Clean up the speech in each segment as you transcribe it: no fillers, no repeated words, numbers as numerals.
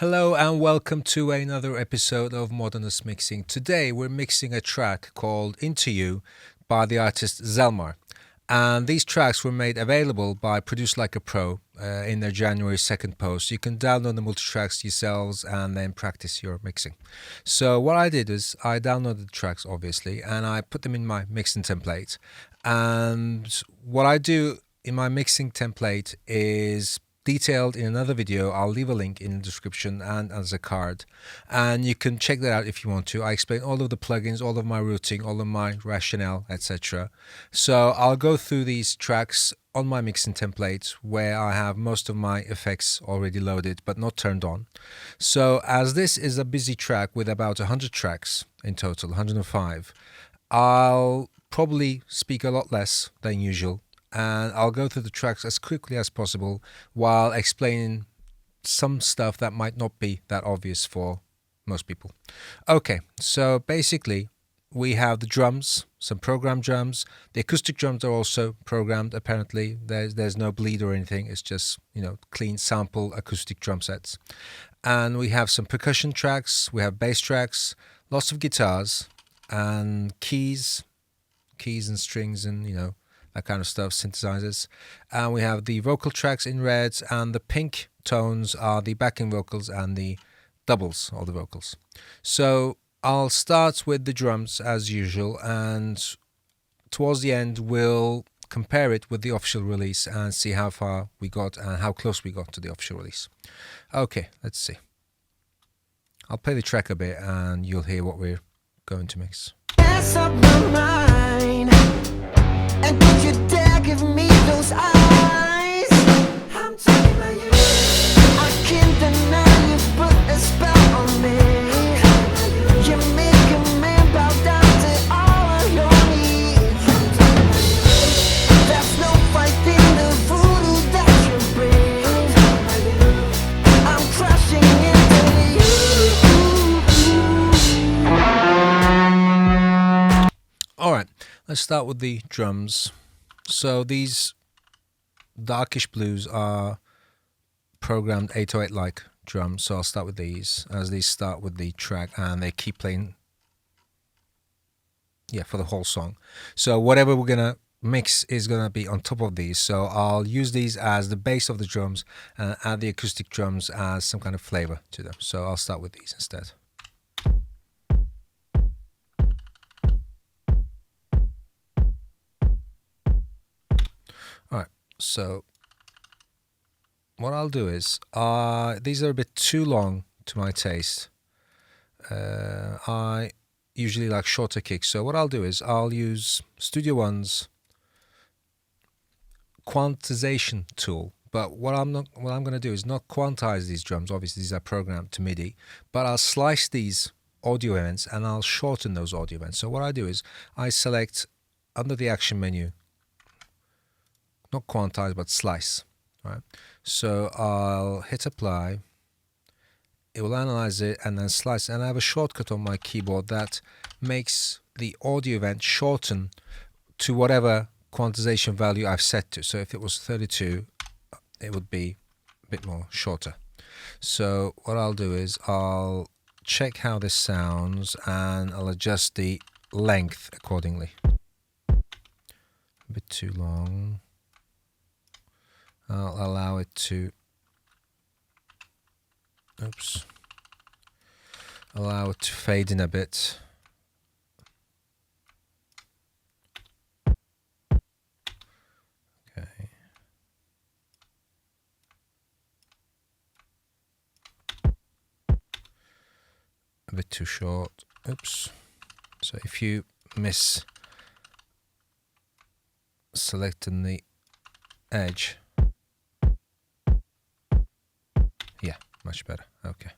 Hello and welcome to another episode of Modernist Mixing. Today we're mixing a track called Into You by the artist Zelmar. And these tracks were made available by Produce Like a Pro in their January 2nd post. You can download the multi-tracks yourselves and then practice your mixing. So what I did is I downloaded the tracks, obviously, and I put them in my mixing template. And what I do in my mixing template is detailed in another video. I'll leave a link in the description and as a card, and you can check that out if you want to. I explain all of the plugins, all of my routing, all of my rationale, etc. So I'll go through these tracks on my mixing template where I have most of my effects already loaded but not turned on. So as this is a busy track with about 100 tracks in total, 105, I'll probably speak a lot less than usual, and I'll go through the tracks as quickly as possible while explaining some stuff that might not be that obvious for most people. Okay, so basically we have the drums, some programmed drums. The acoustic drums are also programmed. Apparently there's no bleed or anything. It's just, clean sample acoustic drum sets. And we have some percussion tracks, we have bass tracks, lots of guitars and keys and strings and that kind of stuff, synthesizers. And we have the vocal tracks in reds, and the pink tones are the backing vocals and the doubles of the vocals. So I'll start with the drums as usual, and towards the end we'll compare it with the official release and see how far we got and how close we got to the official release. Okay, let's see. I'll play the track a bit and you'll hear what we're going to mix. And don't you dare give me those eyes. I'm talking about you. I can't deny you put a spell on me. You make a man bow down to all of your needs. There's no fighting the voodoo that you bring. I'm crashing into you. Alright, let's start with the drums. So these darkish blues are programmed 808-like drums. So I'll start with these, as these start with the track and they keep playing for the whole song. So whatever we're going to mix is going to be on top of these. So I'll use these as the base of the drums and add the acoustic drums as some kind of flavor to them. So I'll start with these instead. Alright, so what I'll do is, these are a bit too long to my taste. I usually like shorter kicks, so what I'll do is I'll use Studio One's quantization tool. But what I'm going to do is not quantize these drums. Obviously these are programmed to MIDI, but I'll slice these audio events and I'll shorten those audio events. So what I do is I select under the action menu, not quantize but slice, right? So I'll hit apply, it will analyze it and then slice, and I have a shortcut on my keyboard that makes the audio event shorten to whatever quantization value I've set to. So if it was 32, it would be a bit more shorter. So what I'll do is I'll check how this sounds and I'll adjust the length accordingly. A bit too long. I'll allow it to allow it to fade in a bit. Okay. A bit too short. Oops. So if you miss selecting the edge, much better. Okay,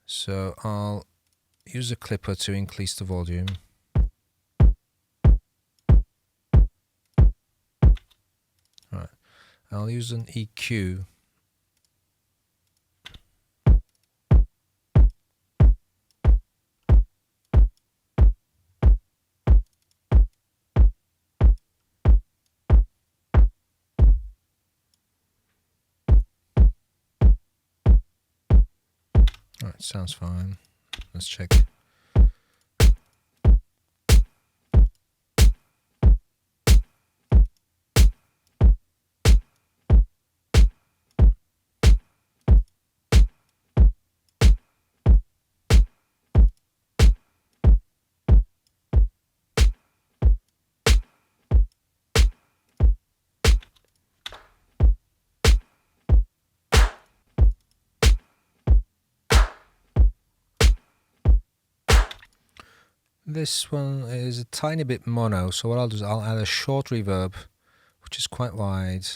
so I'll use a clipper to increase the volume. Right, I'll use an EQ. Alright, sounds fine. Let's check. This one is a tiny bit mono, so what I'll do is I'll add a short reverb, which is quite wide.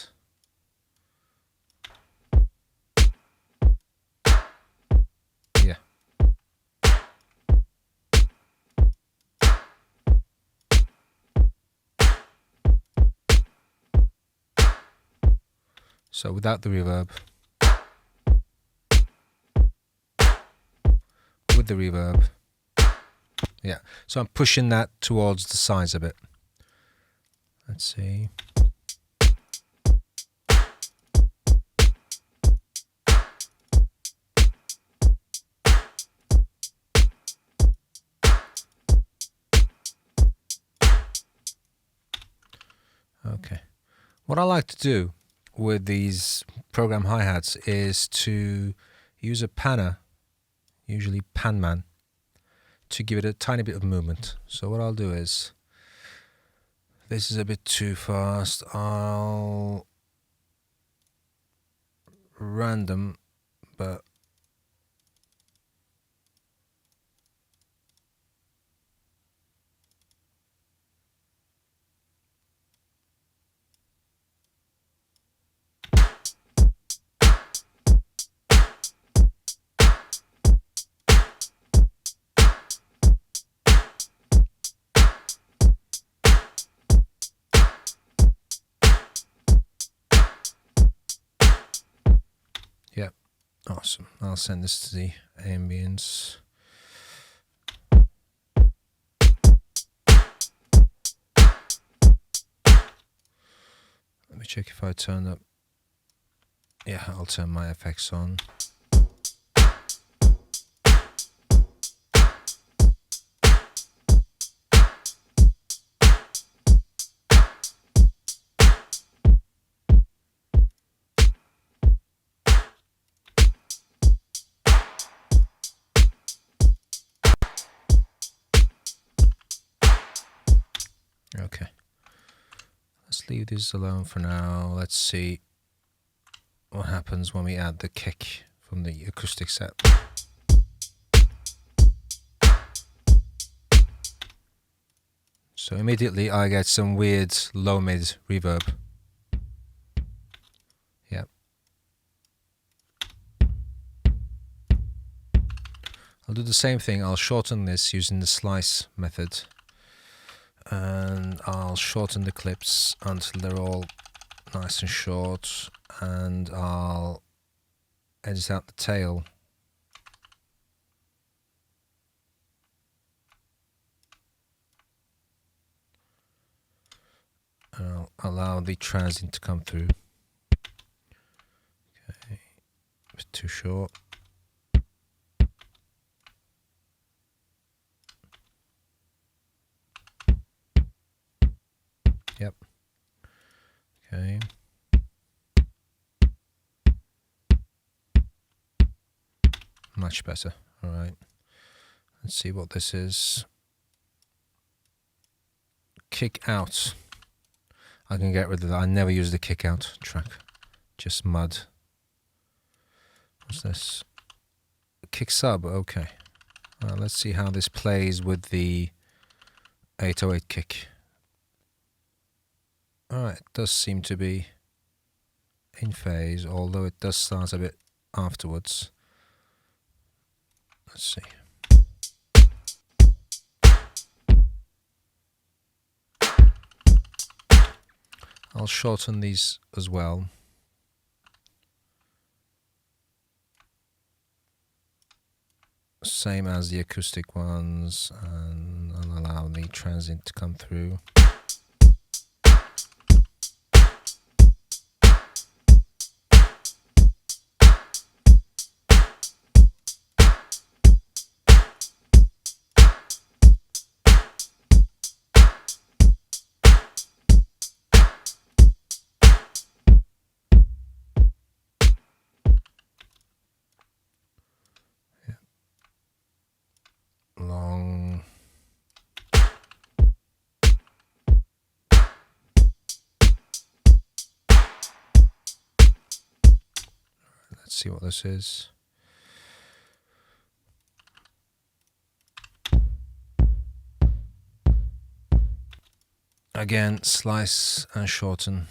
Yeah. So without the reverb. With the reverb. Yeah, so I'm pushing that towards the sides a bit. Let's see. Okay. What I like to do with these program hi-hats is to use a panner, usually Panman, to give it a tiny bit of movement. So what I'll do is, this is a bit too fast, I'll random, but yeah, awesome. I'll send this to the ambience. Let me check if I turn up. Yeah, I'll turn my effects on. Okay, let's leave this alone for now. Let's see what happens when we add the kick from the acoustic set. So immediately I get some weird low mid reverb. Yep. I'll do the same thing. I'll shorten this using the slice method. And I'll shorten the clips until they're all nice and short, and I'll edit out the tail. And I'll allow the transient to come through. Okay, a bit too short. Yep. Okay. Much better. All right. Let's see what this is. Kick out. I can get rid of that. I never use the kick out track. Just mud. What's this? Kick sub. Okay. Let's see how this plays with the 808 kick. Alright, it does seem to be in phase, although it does start a bit afterwards. Let's see. I'll shorten these as well. Same as the acoustic ones, and I'll allow the transient to come through. see what this is. Again, slice and shorten.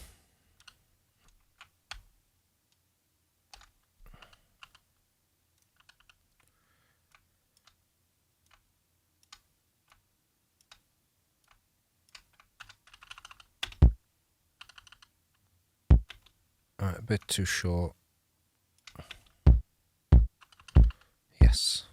Alright, a bit too short. Yes.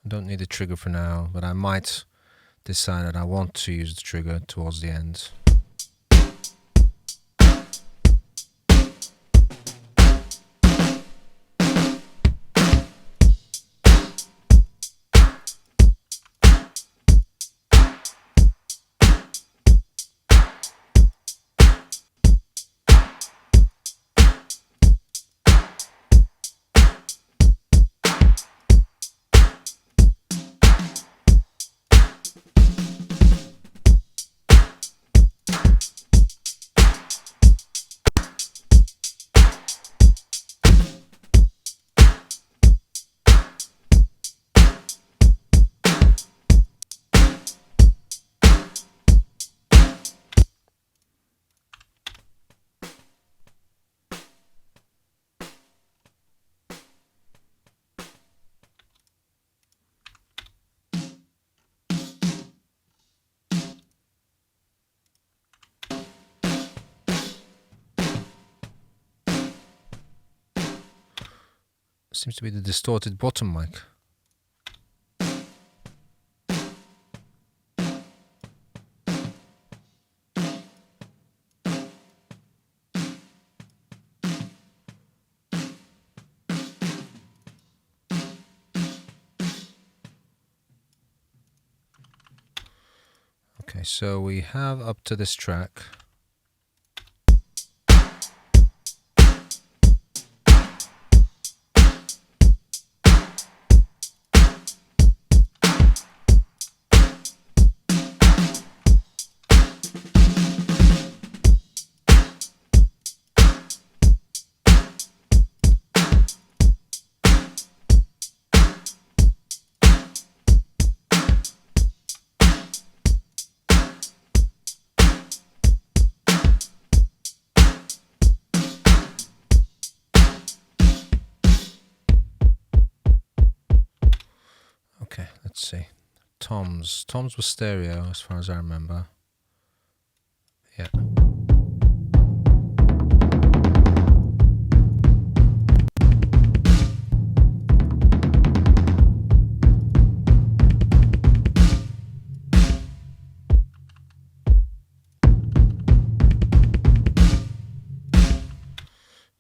I don't need the trigger for now, but I might decide that I want to use the trigger towards the end. Seems to be the distorted bottom mic. Okay, so we have up to this track. Okay, let's see. Toms was stereo as far as I remember. Yeah.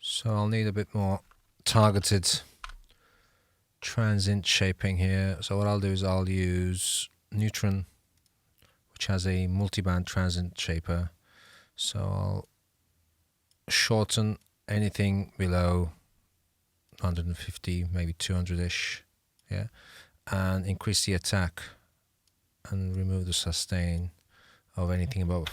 So I'll need a bit more targeted transient shaping here. So what I'll do is I'll use Neutron, which has a multiband transient shaper. So I'll shorten anything below 150, maybe 200-ish, yeah, and increase the attack and remove the sustain of anything above.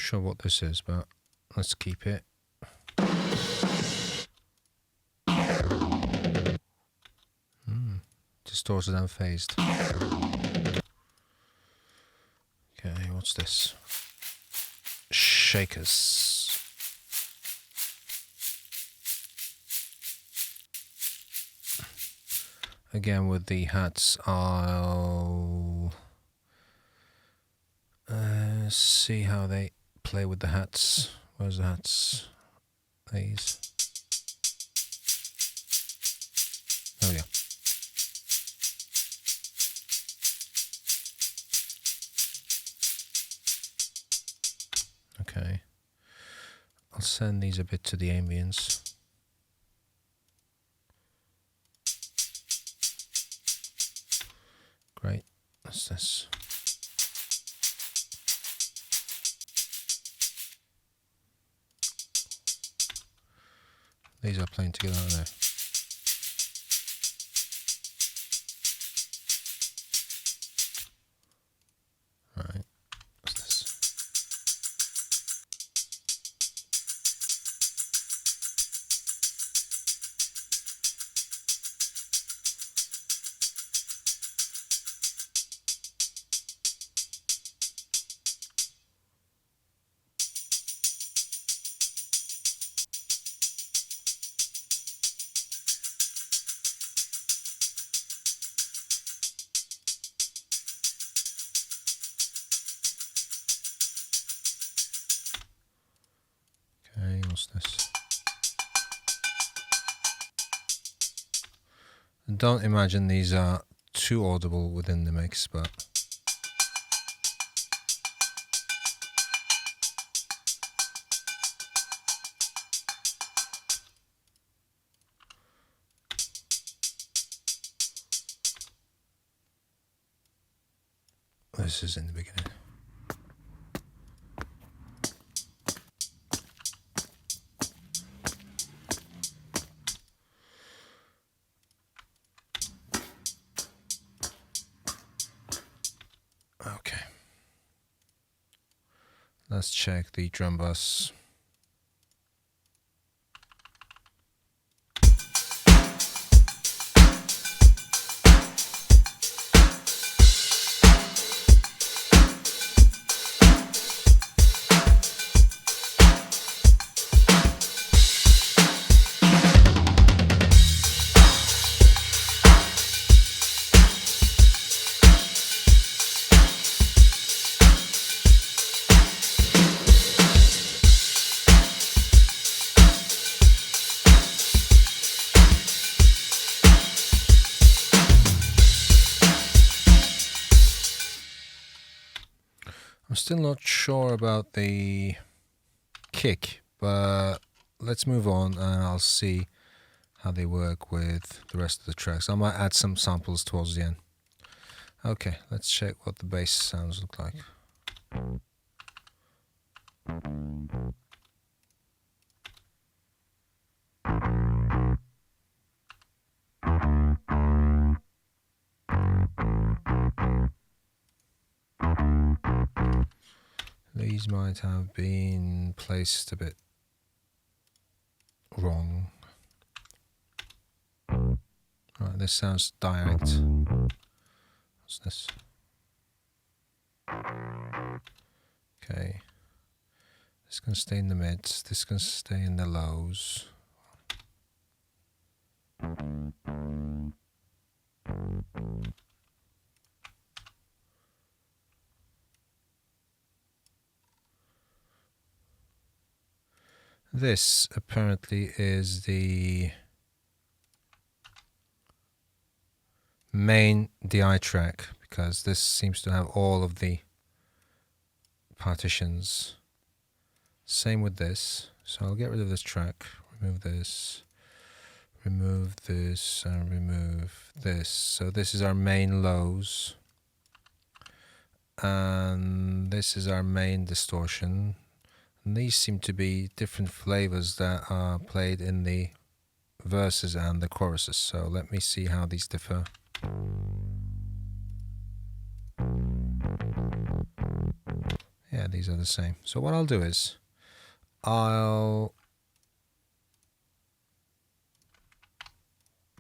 sure what this is, but let's keep it. Distorted and phased. Okay, what's this? Shakers. Again, with the hats, I'll see how they play with the hats. Where's the hats? These. Oh yeah. Okay. I'll send these a bit to the ambience. Great. What's this? These are playing together, aren't they? Right. What's this? Okay, what's this? Don't imagine these are too audible within the mix, but this is in the beginning. Okay. Let's check the drum bus. I'm still not sure about the kick, but let's move on and I'll see how they work with the rest of the tracks. I might add some samples towards the end. Okay, let's check what the bass sounds look like. These might have been placed a bit wrong. Right, this sounds direct. What's this? Okay. This can stay in the mids, this can stay in the lows. This apparently is the main DI track, because this seems to have all of the partitions. Same with this. So I'll get rid of this track, remove this, and remove this. So this is our main lows, and this is our main distortion. And these seem to be different flavors that are played in the verses and the choruses. So let me see how these differ. Yeah, these are the same. So what I'll do is I'll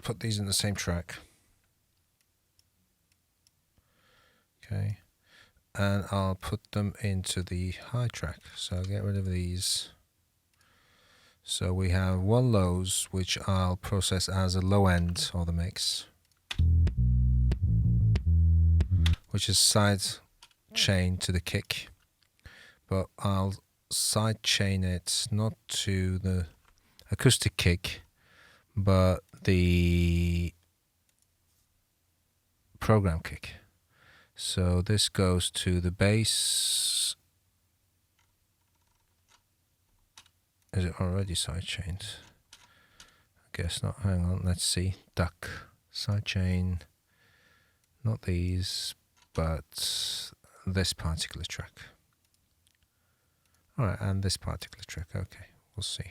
put these in the same track. Okay. And I'll put them into the high track. So I'll get rid of these. So we have one lows, which I'll process as a low end of the mix, which is side chain to the kick, but I'll side chain it not to the acoustic kick, but the program kick. So this goes to the bass. Is it already side chained? I guess not. Hang on, let's see. Duck, side chain, not these, but this particular track. Alright, and this particular track. Okay, we'll see.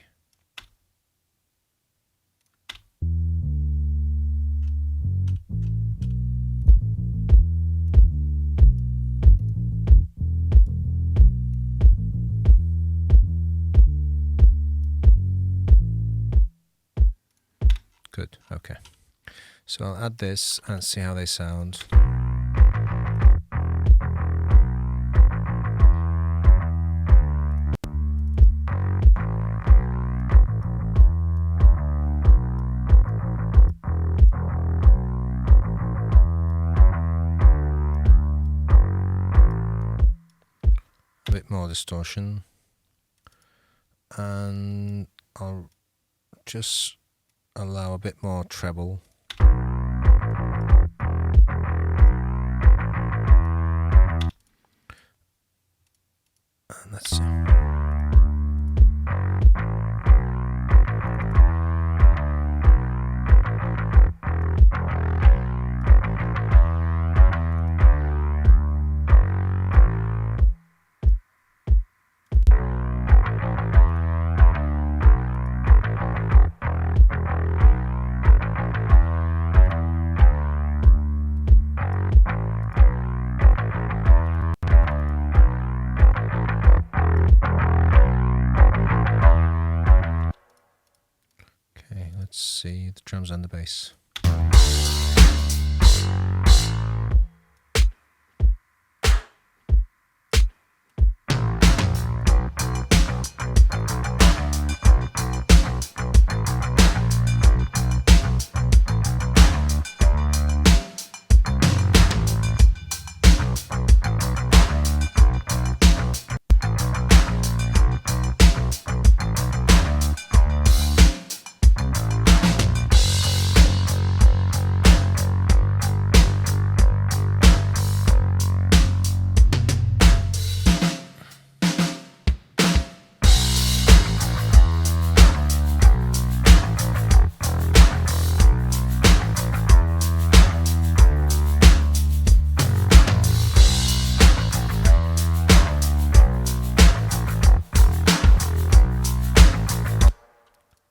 Good, okay. So I'll add this and see how they sound. A bit more distortion. And I'll just allow a bit more treble. And let's see. Let's see the drums and the bass.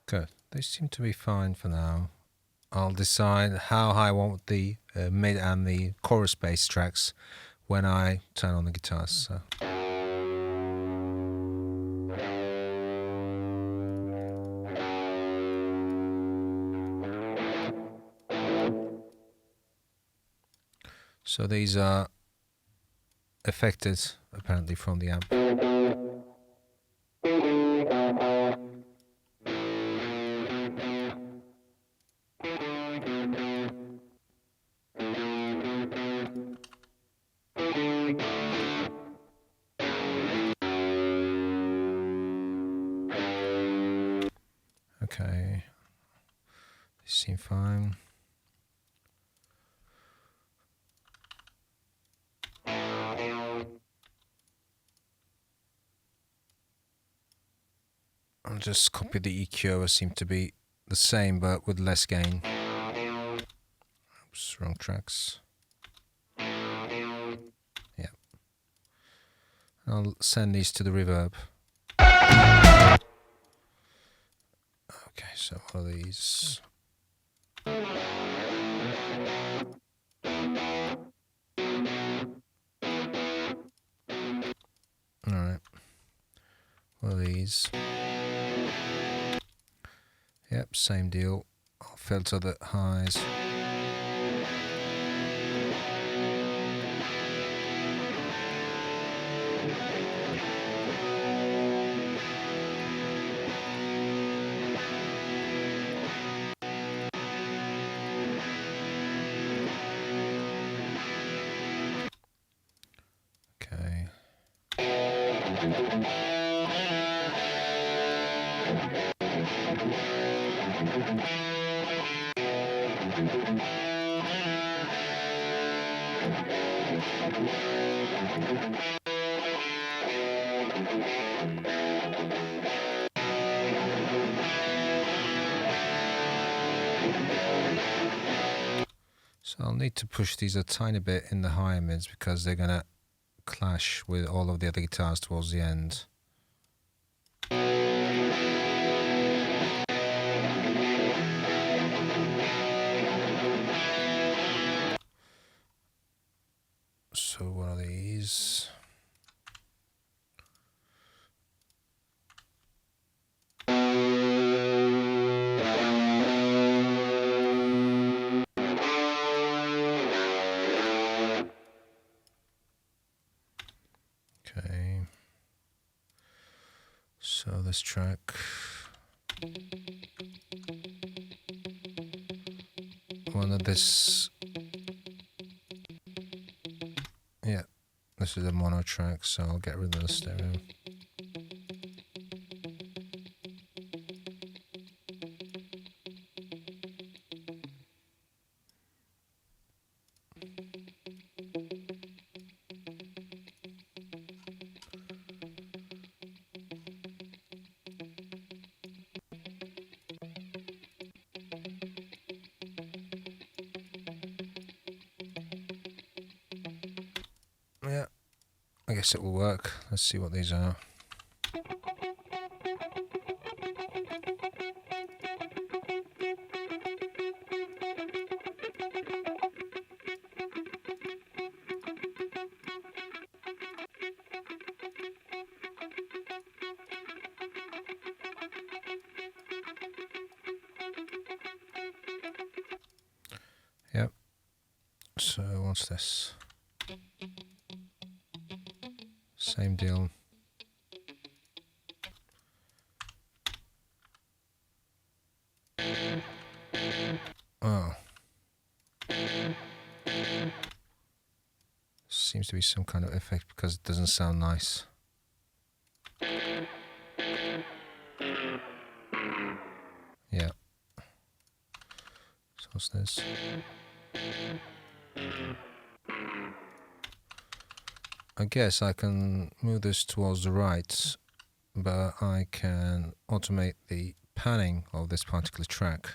Good. They seem to be fine for now. I'll decide how high I want the mid and the chorus bass tracks when I turn on the guitars. So. So these are affected apparently from the amp. Okay, they seem fine. I'll just copy the EQ. It seem to be the same but with less gain. Oops, wrong tracks. Yeah. I'll send these to the reverb. Okay, so what are these? Alright. these. Yep, same deal. I'll filter the highs. Okay. So I'll need to push these a tiny bit in the higher mids because they're going to clash with all of the other guitars towards the end. So what are these? Okay. So this track. One of this. Yeah, this is a mono track, so I'll get rid of the stereo. Yeah, I guess it will work. Let's see what these are. Yep. So what's this? Same deal. Oh. Seems to be some kind of effect because it doesn't sound nice. Yeah. So what's this? I guess I can move this towards the right, but I can automate the panning of this particular track.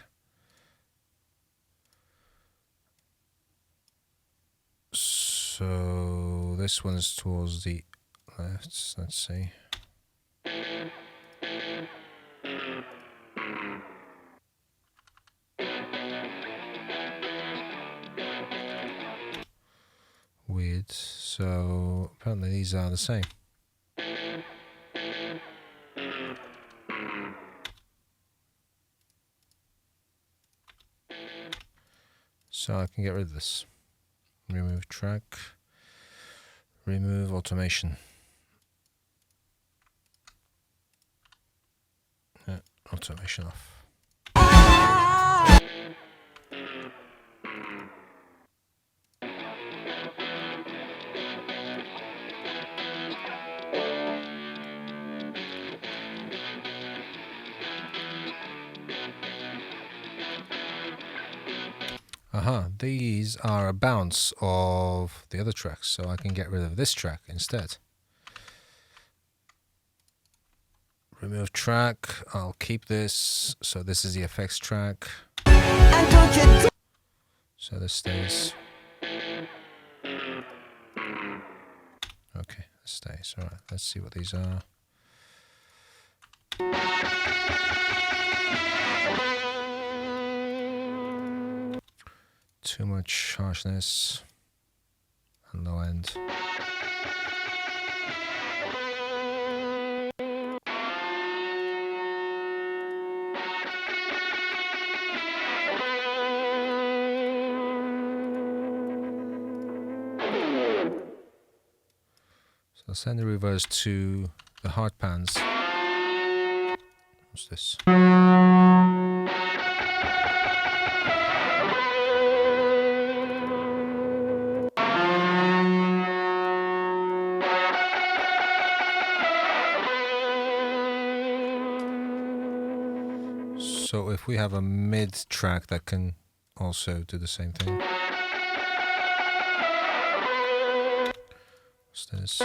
So this one's towards the left, let's see. Weird. So apparently these are the same. So I can get rid of this. Remove track. Remove automation. Yeah, automation off. Aha, these are a bounce of the other tracks, so I can get rid of this track instead. Remove track, I'll keep this, so this is the effects track. So this stays. Okay, this stays. Alright, let's see what these are. Too much harshness and low end. I'll send the reverse to the hard pans. What's this? So if we have a mid track that can also do the same thing. What's this?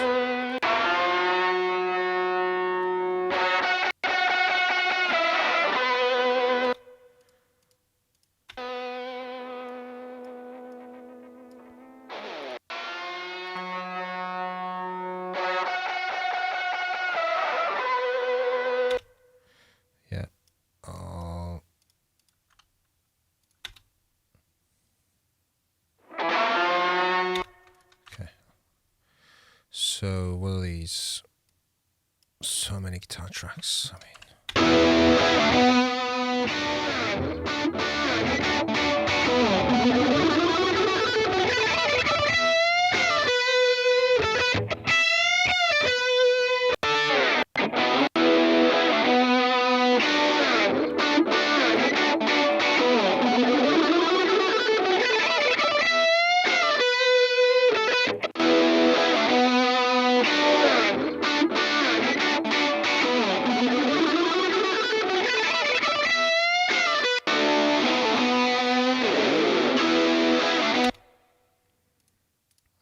Yeah. Okay. So what are these? So many guitar tracks. I mean.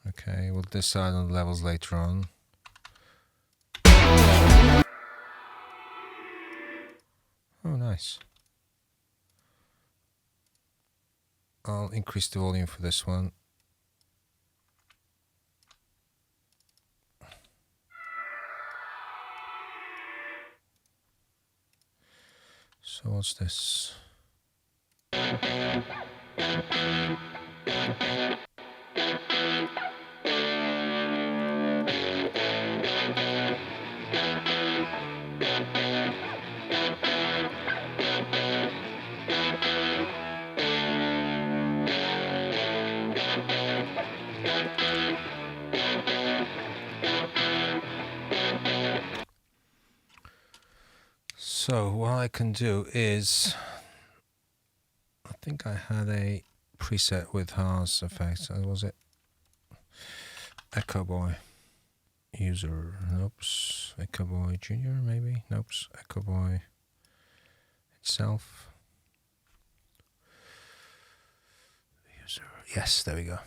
Okay, we'll decide on the levels later on. Oh, nice. I'll increase the volume for this one. So what's this? So what I can do is, I think I had a preset with Haas effects. Was it Echo Boy user? Nope. Echo Boy Junior maybe? Nope. Echo Boy itself. User. Yes, there we go.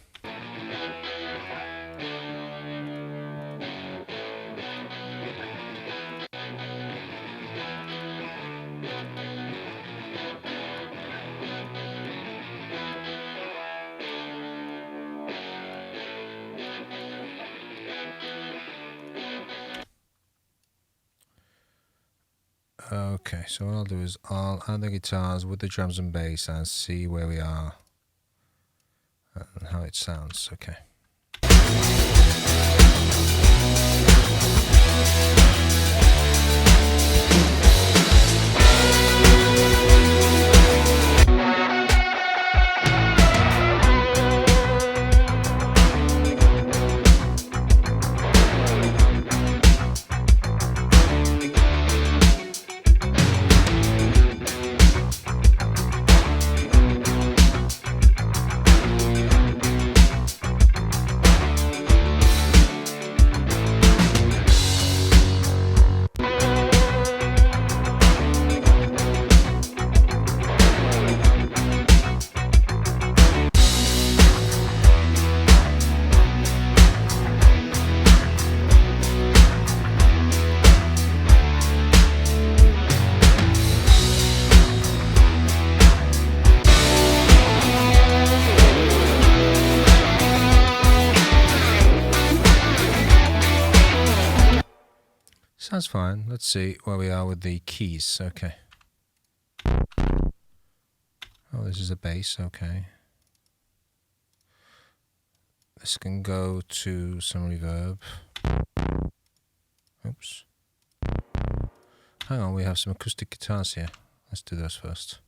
Okay, so what I'll do is I'll add the guitars with the drums and bass and see where we are and how it sounds. Okay. Sounds fine. Let's see where we are with the keys. Okay. Oh, this is a bass. Okay. This can go to some reverb. Oops. Hang on, we have some acoustic guitars here. Let's do those first.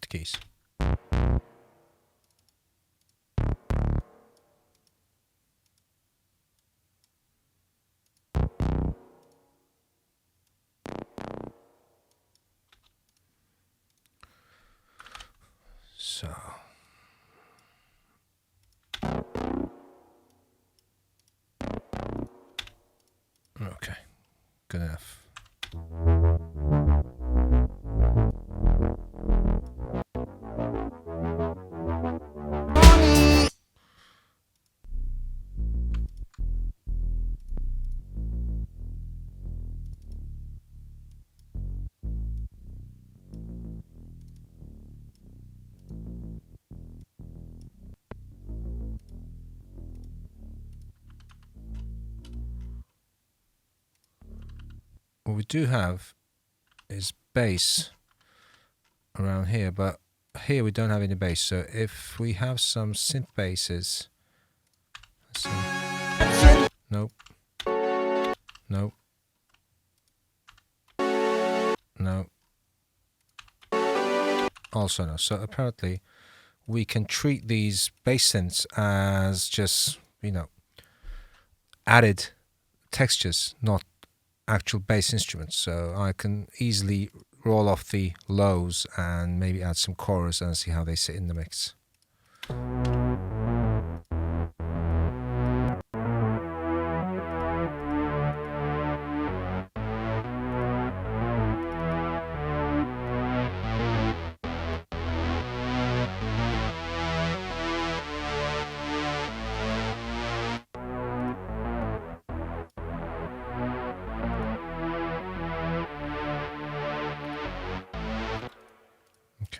the keys. So okay, good enough. What we do have is bass around here, but here we don't have any bass. So if we have some synth basses, let's see. Nope. Nope. No. Also no. So apparently we can treat these bass synths as just, you know, added textures, not actual bass instruments. So I can easily roll off the lows and maybe add some chorus and see how they sit in the mix.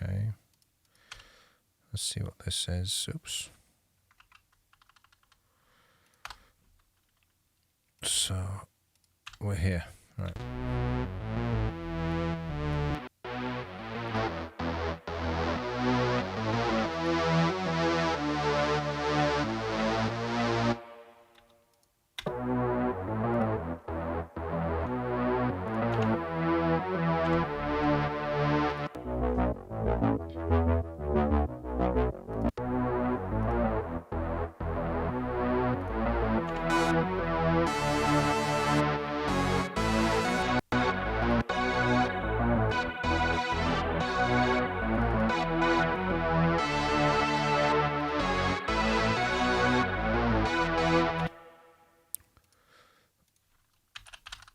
Okay, let's see what this says. Oops. So we're here, right?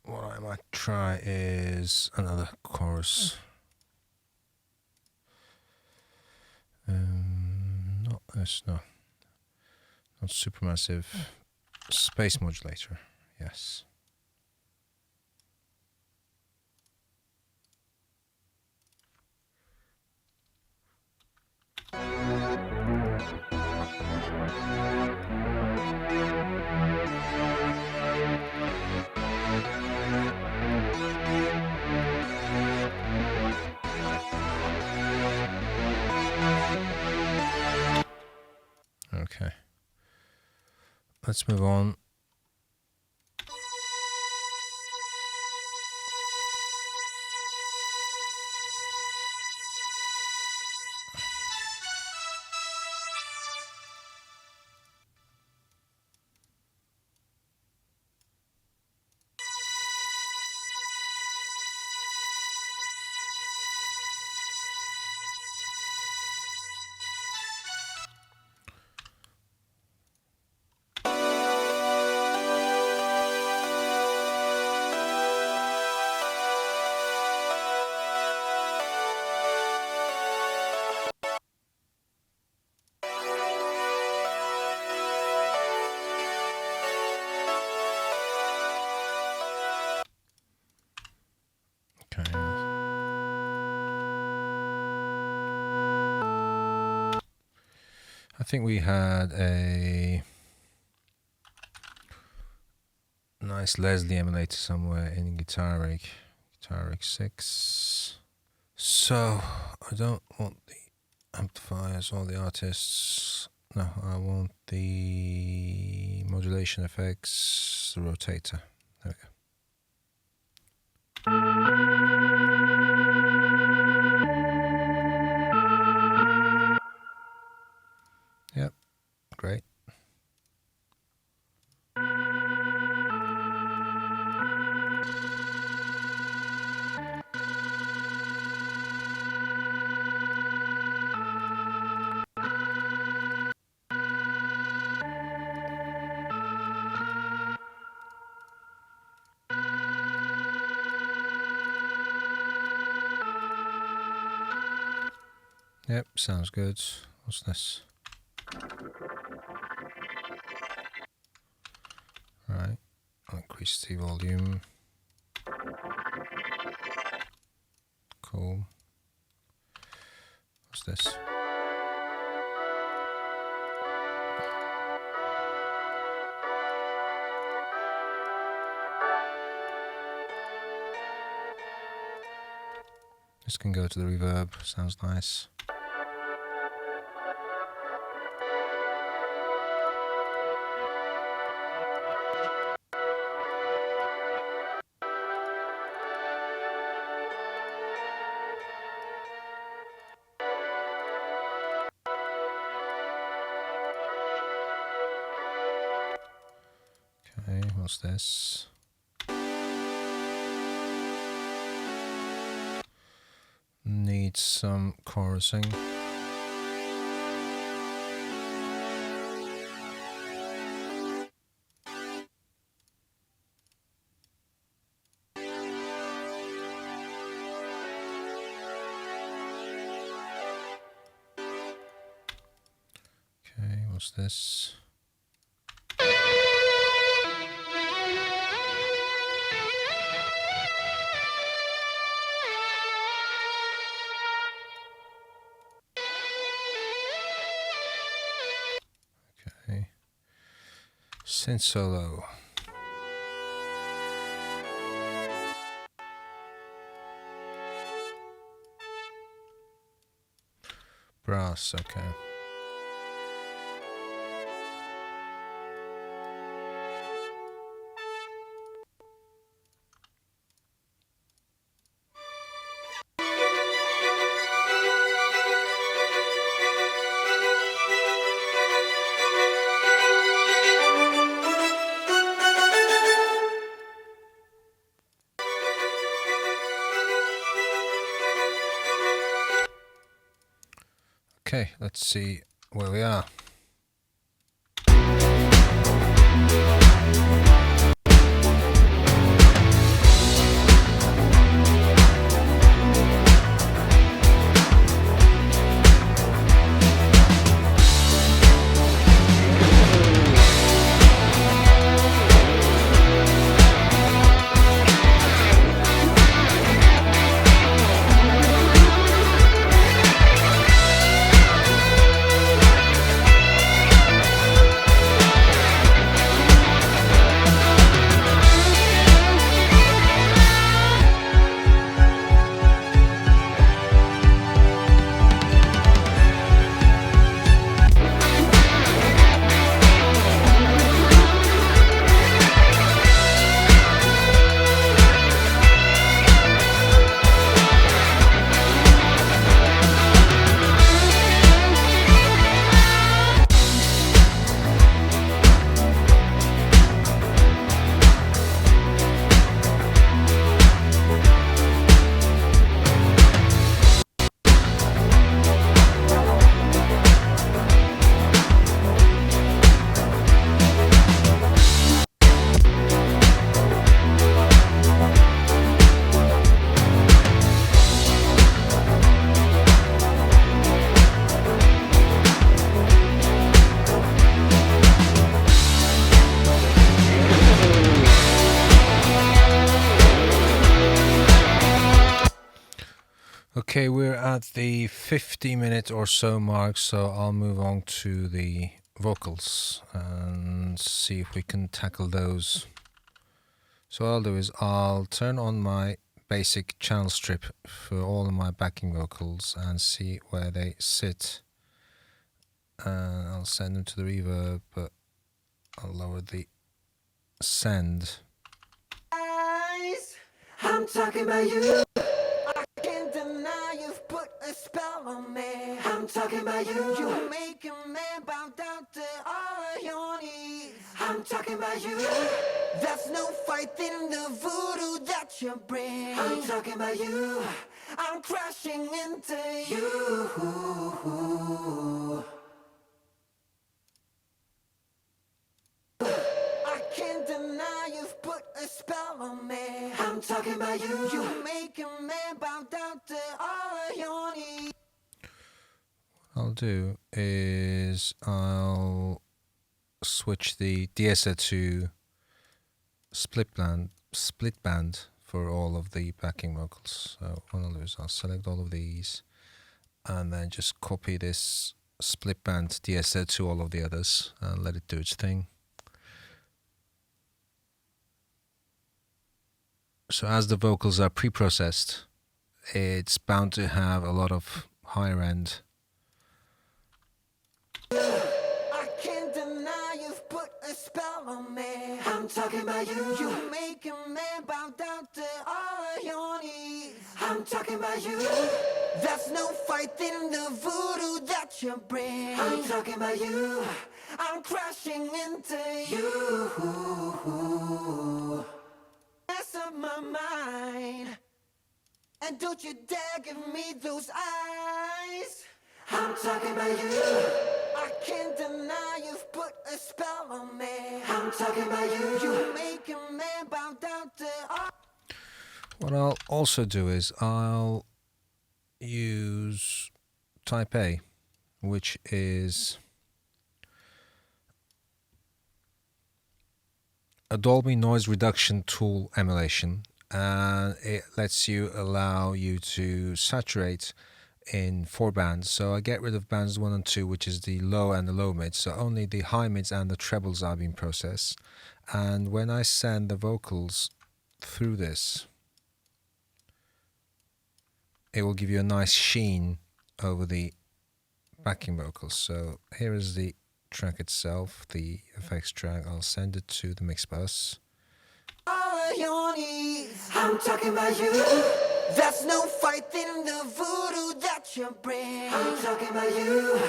What I might try is another chorus. Not this, no. Not supermassive. Space modulator, yes. Okay. Let's move on. Okay. I think we had a nice Leslie emulator somewhere in Guitar Rig 6. So I don't want the amplifiers or the artists. No, I want the modulation effects, the rotator. There we go. great. Yep, sounds good. What's this? Right, I'll increase the volume. Cool. What's this? This can go to the reverb, sounds nice. Okay, what's this? Needs some chorusing. Okay, what's this? Okay. Synth solo. Brass, okay. Okay, let's see where we are. Okay, we're at the 50-minute or so mark, so I'll move on to the vocals and see if we can tackle those. So what I'll do is I'll turn on my basic channel strip for all of my backing vocals and see where they sit. And I'll send them to the reverb, but I'll lower the send. I'm talking about you. Can't deny you've put a spell on me. I'm talking about you. You make a man bow down to all of your needs. I'm talking about you. There's no fighting the voodoo that you bring. I'm talking about you. I'm crashing into you. I can't deny you've put a spell on me. I'm talking about you. You make a man bow down to all of your needs. What I'll do is I'll switch the DSA to split band for all of the backing vocals. So what I'll do is I'll select all of these and then just copy this split band DSA to all of the others and let it do its thing. So as the vocals are pre-processed, it's bound to have a lot of higher end. I can't deny you've put a spell on me. I'm talking about you. You make a man bow down to all of your needs. I'm talking about you. There's no fighting the voodoo that you bring. I'm talking about you. I'm crashing into you. Mess up my mind. And don't you dare give me those eyes. I'm talking about you. I can't deny you've put a spell on me. I'm talking about you. You make a man bow down to all. What I'll also do is I'll use Type A, which is a Dolby noise reduction tool emulation, and it lets you allow you to saturate in 4 bands. So I get rid of bands 1 and 2, which is the low and the low mids, so only the high mids and the trebles are being processed. And when I send the vocals through this, it will give you a nice sheen over the backing vocals. So here is the track itself, the effects track. I'll send it to the mix bus. All of your needs. I'm talking about you. There's no fighting the voodoo that you bring. I'm talking about you.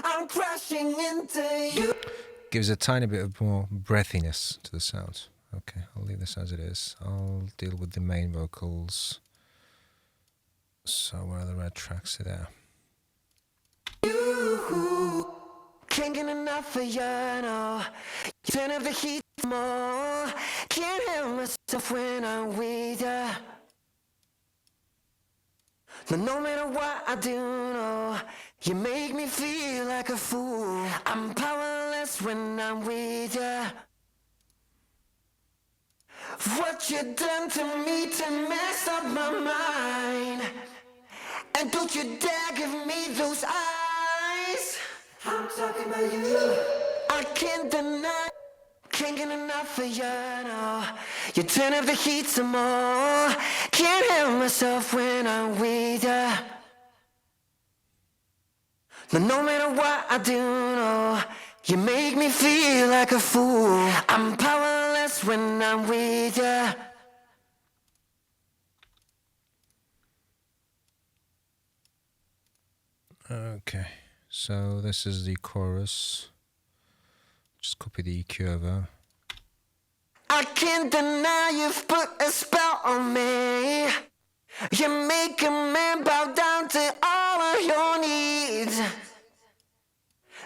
I'm crashing into you. Gives a tiny bit of more breathiness to the sound. Okay, I'll leave this as it is. I'll deal with the main vocals. So where are the red tracks there? You can't get enough of you, no. You turn up the heat more. Can't help myself when I'm with you. No matter what I do, no, you make me feel like a fool. I'm powerless when I'm with you. What you done to me to mess up my mind. And don't you dare give me those eyes. I'm talking about you. I can't deny, can't get enough of you, no. You turn up the heat some more. Can't help myself when I'm with you. No matter what I do, no, you make me feel like a fool. I'm powerless when I'm with you. Okay, so this is the chorus. Just copy the EQ over. I can't deny you've put a spell on me. You make a man bow down to all of your needs.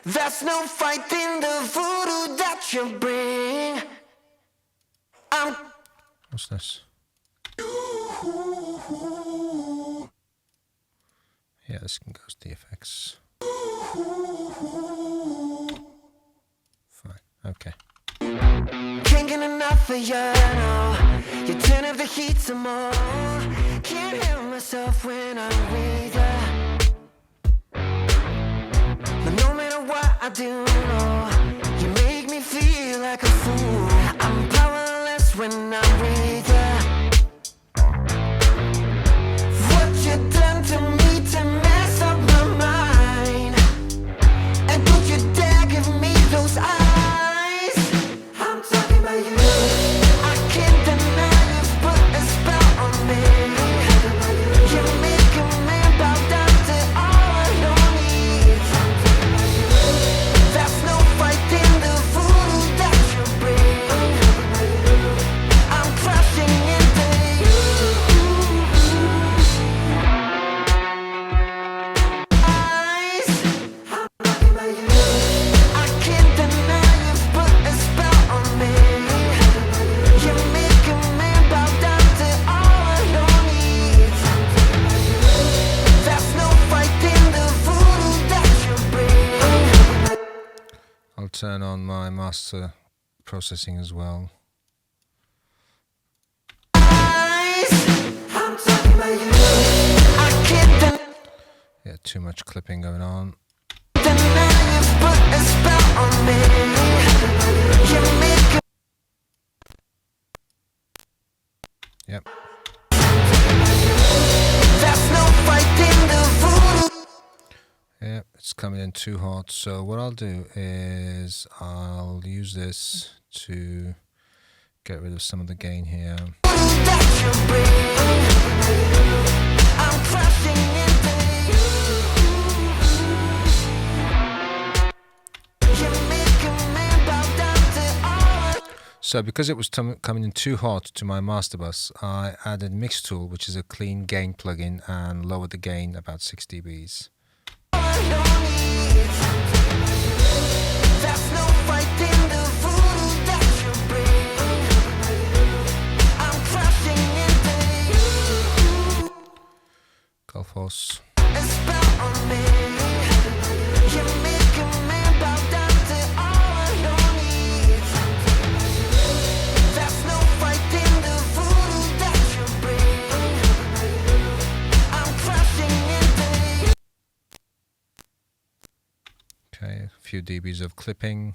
There's no fighting the voodoo that you bring. What's this? Yeah, this can go to the effects. Fine, okay. Can't get enough of you, no. You turn up the heat some more. Can't help myself when I'm with you. No matter what I do, no, you make me feel like a fool. I'm powerless when I'm with you. What you done to me to mess up my mind. And don't you dare give me those eyes. I'm talking about you. I can't deny you've put a spell on me. You make turn on my master processing as well. Yeah, too much clipping going on. Yep. Yeah, it's coming in too hot. So what I'll do is I'll use this to get rid of some of the gain here. So because it was coming in too hot to my master bus, I added Mix Tool, which is a clean gain plugin, and lowered the gain about 6 dBs. Gullfoss. Okay, a few dBs of clipping.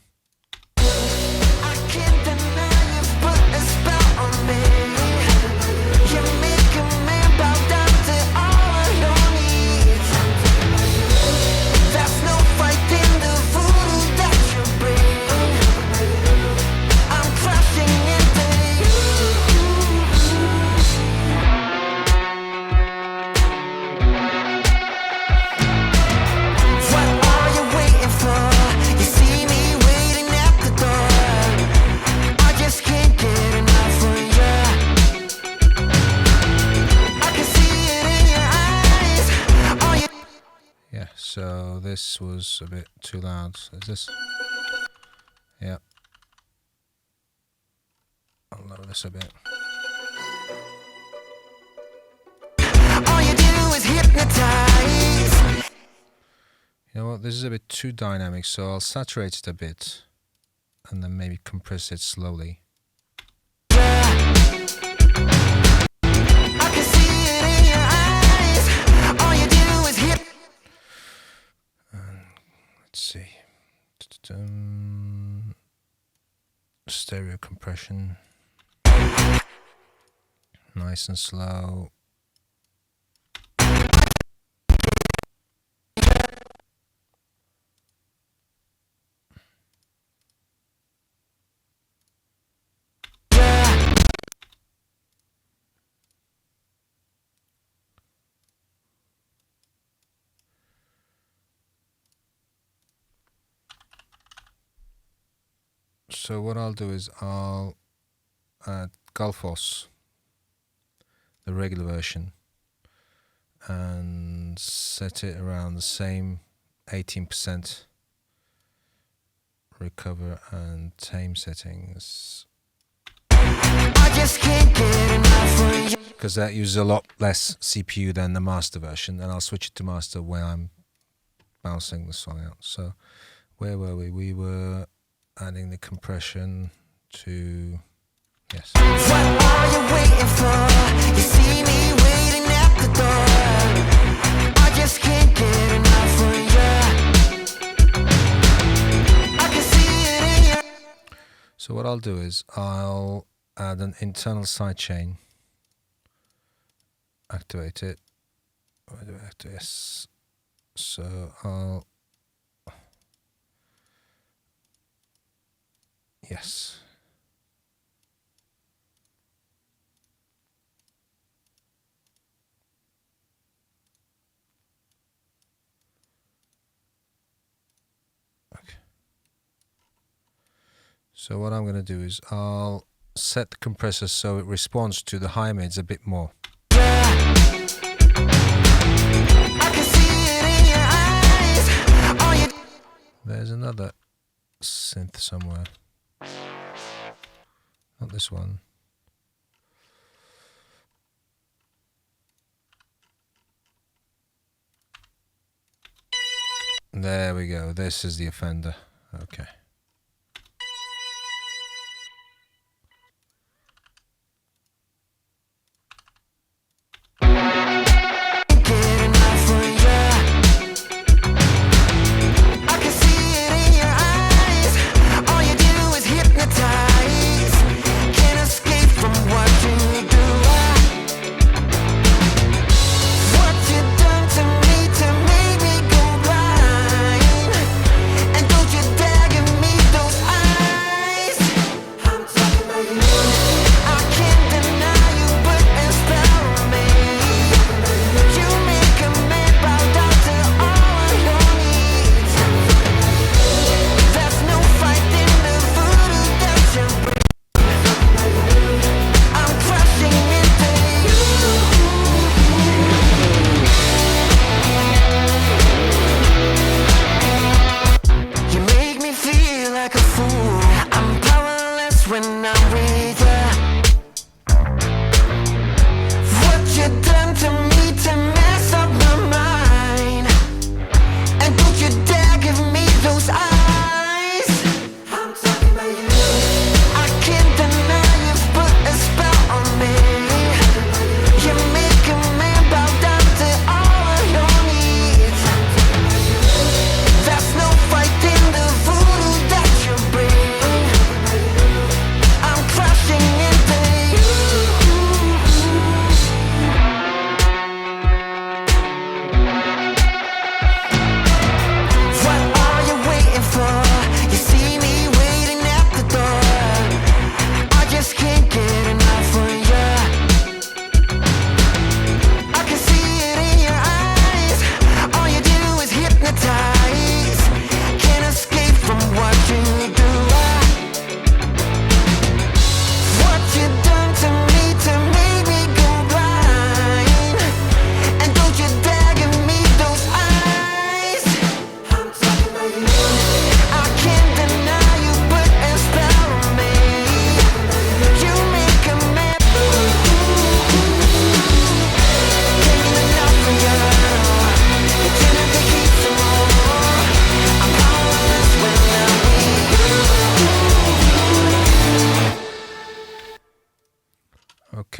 So this was a bit too loud. Is this? Yeah. I'll lower this a bit. All you do is hypnotize. You know what? This is a bit too dynamic, so I'll saturate it a bit and then maybe compress it slowly. Let's see. Stereo compression. Nice and slow. So what I'll do is I'll add Gullfoss, the regular version, and set it around the same 18% recover and tame settings, because that uses a lot less CPU than the master version, and I'll switch it to master when I'm bouncing the song out. So where were we? We were adding the compression to, yes. What are you waiting for? You see me waiting at the door. I just can't get enough of you. I can see it in you. So what I'll do is I'll add an internal sidechain, activate it. Where do I have to? Yes. So I'll, yes. Okay. So what I'm going to do is I'll set the compressor so it responds to the high mids a bit more. There's another synth somewhere. Not this one. There we go. This is the offender. Okay.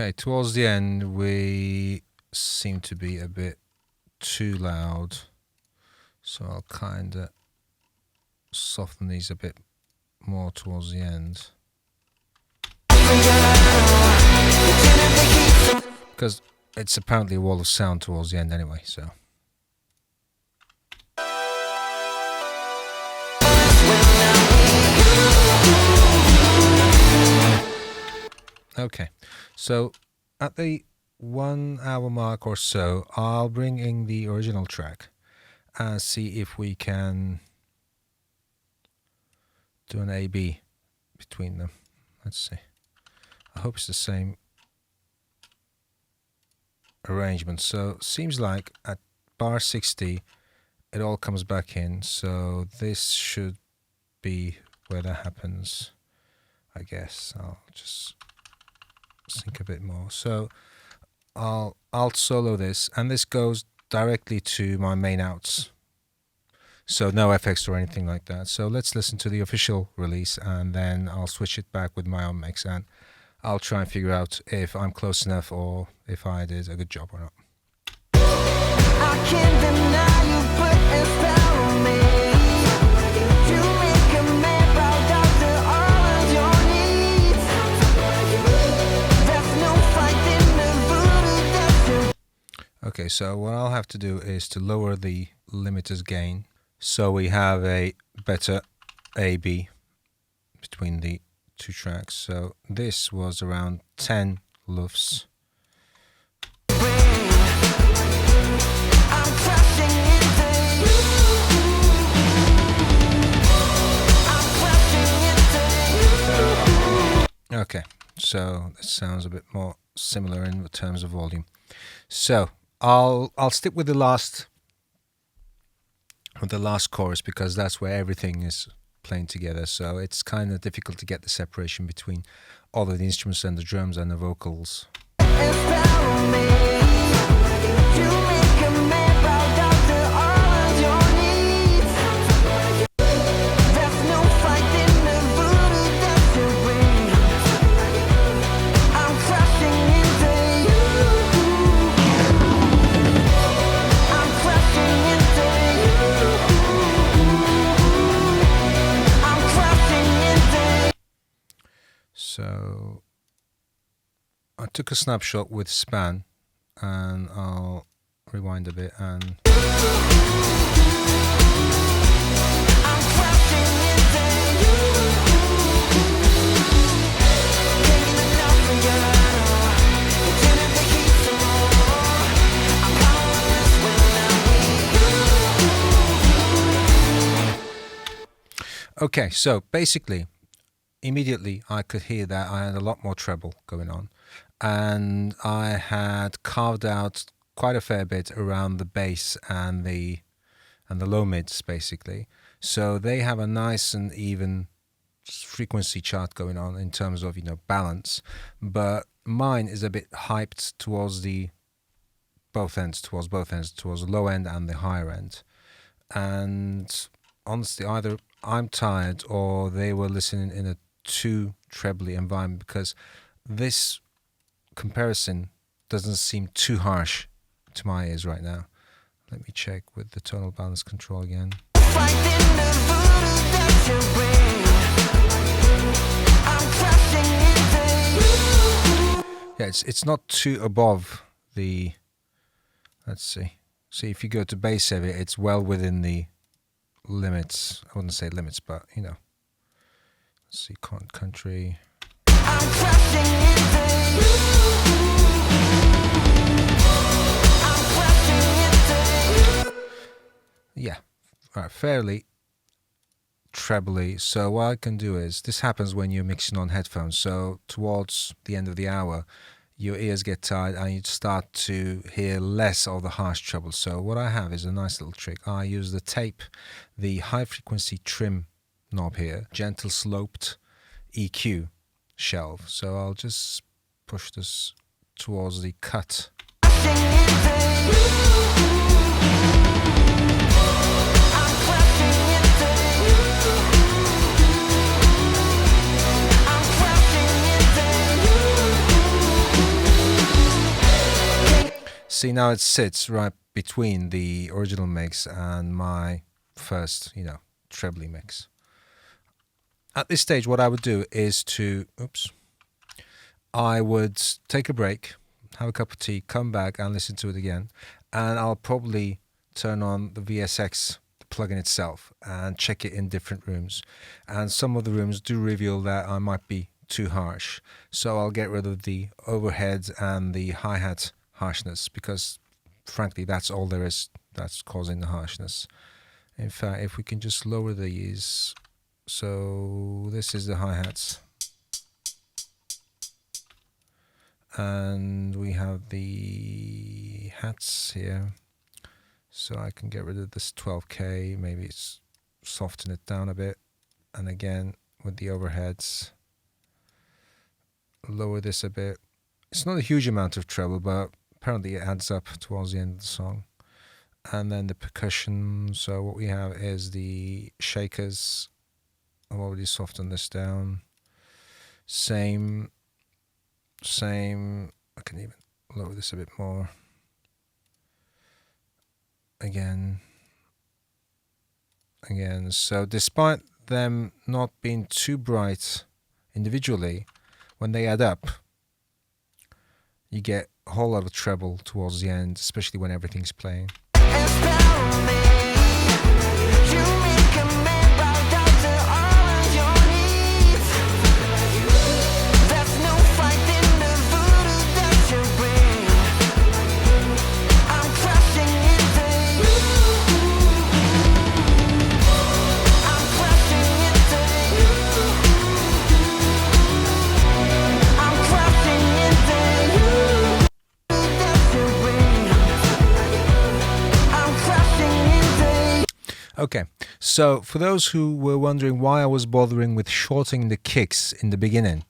Okay, towards the end we seem to be a bit too loud, so I'll kind of soften these a bit more towards the end, because it's apparently a wall of sound towards the end anyway, so. Okay, so at the 1 hour mark or so, I'll bring in the original track and see if we can do an A-B between them. Let's see. I hope it's the same arrangement. So seems like at bar 60 it all comes back in, so this should be where that happens, I guess. I'll just sync a bit more. So I'll solo this, and this goes directly to my main outs, so no effects or anything like that. So let's listen to the official release, and then I'll switch it back with my own mix, and I'll try and figure out if I'm close enough or if I did a good job or not. I can't deny you put a spell on me. You make a man bow down to all of your needs. There's no fighting the voodoo that you. Okay, so what I'll have to do is to lower the limiter's gain, so we have a better A-B between the two tracks. So this was around 10 lufs. I'm crashing into you. I'm crashing into you. Okay, so that sounds a bit more similar in terms of volume. So I'll stick with the last chorus, because that's where everything is playing together. So it's kind of difficult to get the separation between all of the instruments and the drums and the vocals. A spell on me. You make a man bow down to all of your needs. There's no fighting the voodoo that you bring. I'm crashing into you. I'm crashing into you. I'm crashing into you. So I took a snapshot with span, and I'll rewind a bit, and I'm crashing into you. Can't get enough of you. You're turning the heat some more. I'm powerless when I'm with you. okay, so basically immediately I could hear that I had a lot more treble going on, and I had carved out quite a fair bit around the bass and the low mids, basically. So they have a nice and even frequency chart going on in terms of, balance, but mine is a bit hyped towards both ends, towards the low end and the higher end. And honestly, either I'm tired or they were listening in a too trebly environment, because this comparison doesn't seem too harsh to my ears right now. Let me check with the tonal balance control again. Fighting the voodoo that you bring. I'm crashing into you. Yeah, it's not too above the. Let's see. See, if you go to bass heavy, it's well within the limits. I wouldn't say limits, but Let's see, country. I'm crashing into you. I'm crashing into you. Yeah, fairly trebly. So what I can do is, this happens when you're mixing on headphones. So towards the end of the hour, your ears get tired and you start to hear less of the harsh treble. So what I have is a nice little trick. I use the tape, the high frequency trim knob here, gentle sloped EQ shelf. So I'll just push this towards the cut. See, now it sits right between the original mix and my first, trebly mix. At this stage, what I would do is I would take a break, have a cup of tea, come back and listen to it again. And I'll probably turn on the VSX, the plugin itself, and check it in different rooms. And some of the rooms do reveal that I might be too harsh. So I'll get rid of the overheads and the hi-hat harshness, because frankly, that's all there is that's causing the harshness. In fact, if we can just lower these, so this is the hi-hats. And we have the hats here, so I can get rid of this 12K, maybe soften it down a bit, and again with the overheads, lower this a bit. It's not a huge amount of treble, but apparently it adds up towards the end of the song. And then the percussion, so what we have is the shakers. I've already softened this down. Same. I can even lower this a bit more. Again. So despite them not being too bright individually, when they add up, you get a whole lot of treble towards the end, especially when everything's playing. Okay, so for those who were wondering why I was bothering with shortening the kicks in the beginning,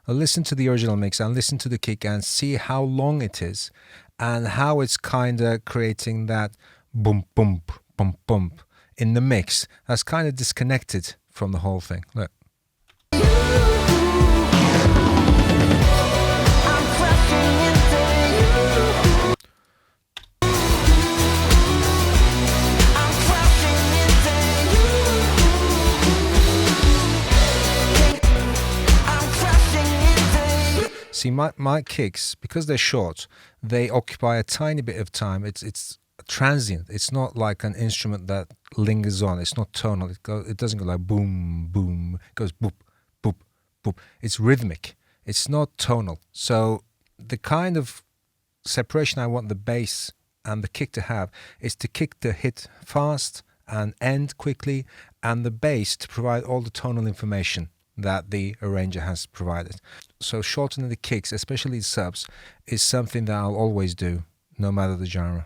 I'll listen to the original mix and listen to the kick and see how long it is and how it's kind of creating that boom, boom, boom, boom in the mix. That's kind of disconnected from the whole thing. Look. See, my kicks, because they're short, they occupy a tiny bit of time. It's transient. It's not like an instrument that lingers on. It's not tonal. It doesn't go like boom, boom. It goes boop, boop, boop. It's rhythmic. It's not tonal. So the kind of separation I want the bass and the kick to have is to kick the hit fast and end quickly, and the bass to provide all the tonal information that the arranger has provided. So shortening the kicks, especially the subs, is something that I'll always do, no matter the genre.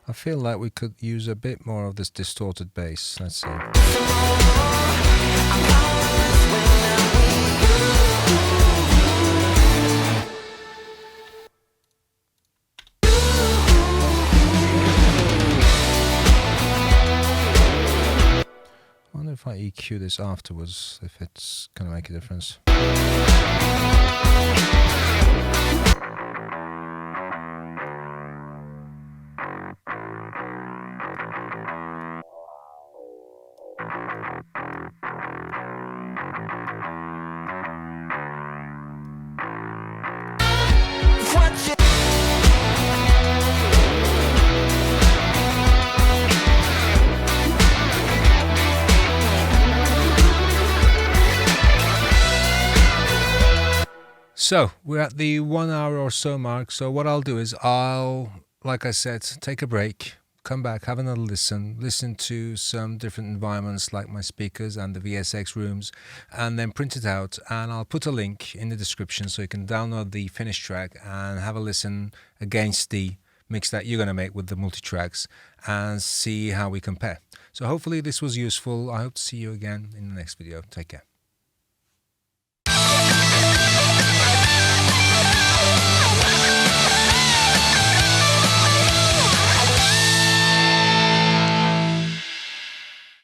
I feel like we could use a bit more of this distorted bass. Let's see. I wonder if I EQ this afterwards, if it's going to make a difference. So we're at the 1 hour or so mark. So what I'll do is like I said, take a break, come back, have another listen to some different environments like my speakers and the VSX rooms, and then print it out. And I'll put a link in the description so you can download the finished track and have a listen against the mix that you're going to make with the multi-tracks and see how we compare. So hopefully this was useful. I hope to see you again in the next video. Take care.